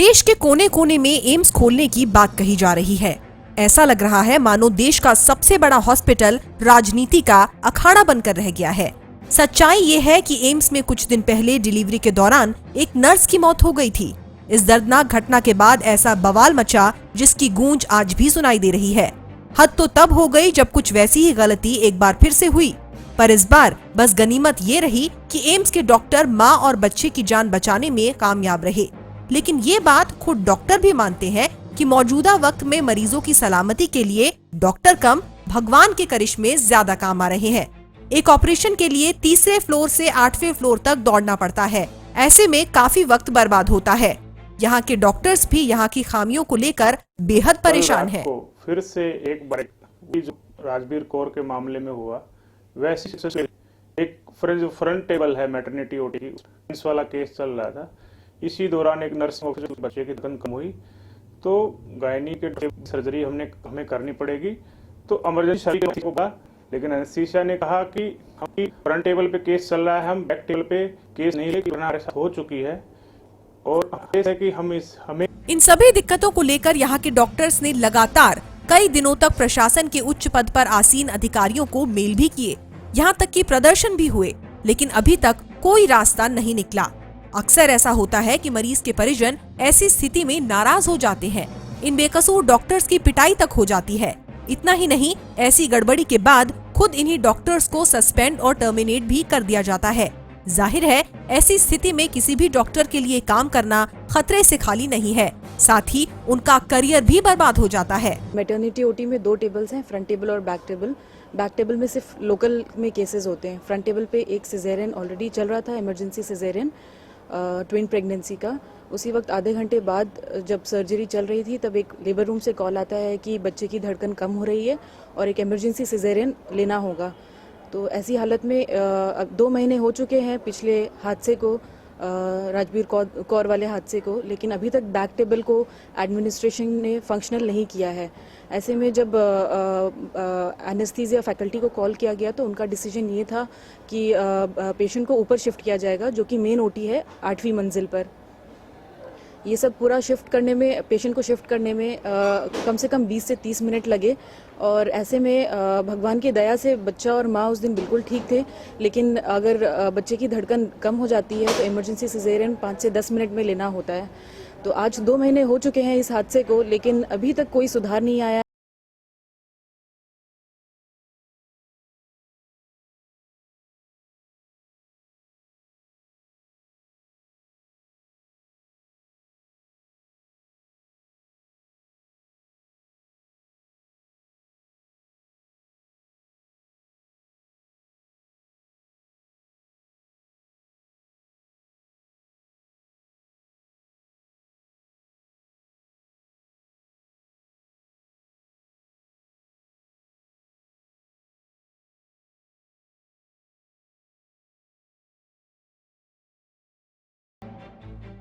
देश के कोने कोने में एम्स खोलने की बात कही जा रही है। ऐसा लग रहा है मानो देश का सबसे बड़ा हॉस्पिटल राजनीति का अखाड़ा बनकर रह गया है। सच्चाई ये है कि एम्स में कुछ दिन पहले डिलीवरी के दौरान एक नर्स की मौत हो गई थी। इस दर्दनाक घटना के बाद ऐसा बवाल मचा जिसकी गूंज आज भी सुनाई दे रही है। हद तो तब हो गई जब कुछ वैसी ही गलती एक बार फिर से हुई, पर इस बार बस गनीमत ये रही कि एम्स के डॉक्टर मां और बच्चे की जान बचाने में कामयाब रहे। लेकिन ये बात खुद डॉक्टर भी मानते हैं कि मौजूदा वक्त में मरीजों की सलामती के लिए डॉक्टर कम भगवान के करिश्मे ज्यादा काम आ रहे हैं। एक ऑपरेशन के लिए तीसरे फ्लोर से 8वें फ्लोर तक दौड़ना पड़ता है। ऐसे में काफी वक्त बर्बाद होता है। यहाँ के डॉक्टर्स भी यहाँ की खामियों को लेकर बेहद परेशान हैं। फिर से एक बार जो राजबीर कौर के मामले में हुआ, वैसे एक फ्रंट टेबल है मैटरनिटी ओटी इस वाला केस चल रहा था। इसी दौरान एक नर्सिंग ऑफिसर बच्चे की धड़कन कम हुई तो गायनी के सर्जरी हमें करनी पड़ेगी, तो इमरजेंसी होगा। लेकिन एनेस्थीसिया ने कहा कि हम फ्रंट टेबल पे केस चल रहा है, हम बैक टेबल पे केस नहीं लेकिन हो चुकी है और है कि हमें इन सभी दिक्कतों को लेकर यहाँ के डॉक्टर्स ने लगातार कई दिनों तक प्रशासन के उच्च पद पर आसीन अधिकारियों को मेल भी किए, यहाँ तक कि प्रदर्शन भी हुए, लेकिन अभी तक कोई रास्ता नहीं निकला। अक्सर ऐसा होता है कि मरीज के परिजन ऐसी स्थिति में नाराज हो जाते हैं। इन बेकसूर डॉक्टर्स की पिटाई तक हो जाती है। इतना ही नहीं, ऐसी गड़बड़ी के बाद खुद इन्हीं डॉक्टर्स को सस्पेंड और टर्मिनेट भी कर दिया जाता है। जाहिर है ऐसी स्थिति में किसी भी डॉक्टर के लिए काम करना खतरे से खाली नहीं है, साथ ही उनका करियर भी बर्बाद हो जाता है। मैटरनिटी ओटी में 2 टेबल्स हैं, फ्रंट टेबल और बैक टेबल। बैक टेबल में सिर्फ लोकल में केसेस होते हैं। फ्रंट टेबल पे एक सिजेरियन ऑलरेडी चल रहा था, इमरजेंसी सिजेरियन ट्विन प्रेगनेंसी का। उसी वक्त आधे घंटे बाद जब सर्जरी चल रही थी तब एक लेबर रूम से कॉल आता है कि बच्चे की धड़कन कम हो रही है और एक इमरजेंसी सिजेरियन लेना होगा। तो ऐसी हालत में अब 2 महीने हो चुके हैं पिछले हादसे को, राजबीर कौर वाले हादसे को, लेकिन अभी तक बैक टेबल को एडमिनिस्ट्रेशन ने फंक्शनल नहीं किया है। ऐसे में जब एनेस्थीसिया फैकल्टी को कॉल किया गया तो उनका डिसीजन ये था कि पेशेंट को ऊपर शिफ्ट किया जाएगा, जो कि मेन ओटी है 8वीं मंजिल पर। ये सब पूरा शिफ्ट करने में, पेशेंट को शिफ्ट करने में कम से कम 20 से 30 मिनट लगे और ऐसे में भगवान की दया से बच्चा और माँ उस दिन बिल्कुल ठीक थे। लेकिन अगर बच्चे की धड़कन कम हो जाती है तो इमरजेंसी सिजेरियन 5 से 10 मिनट में लेना होता है। तो आज 2 महीने हो चुके हैं इस हादसे को, लेकिन अभी तक कोई सुधार नहीं आया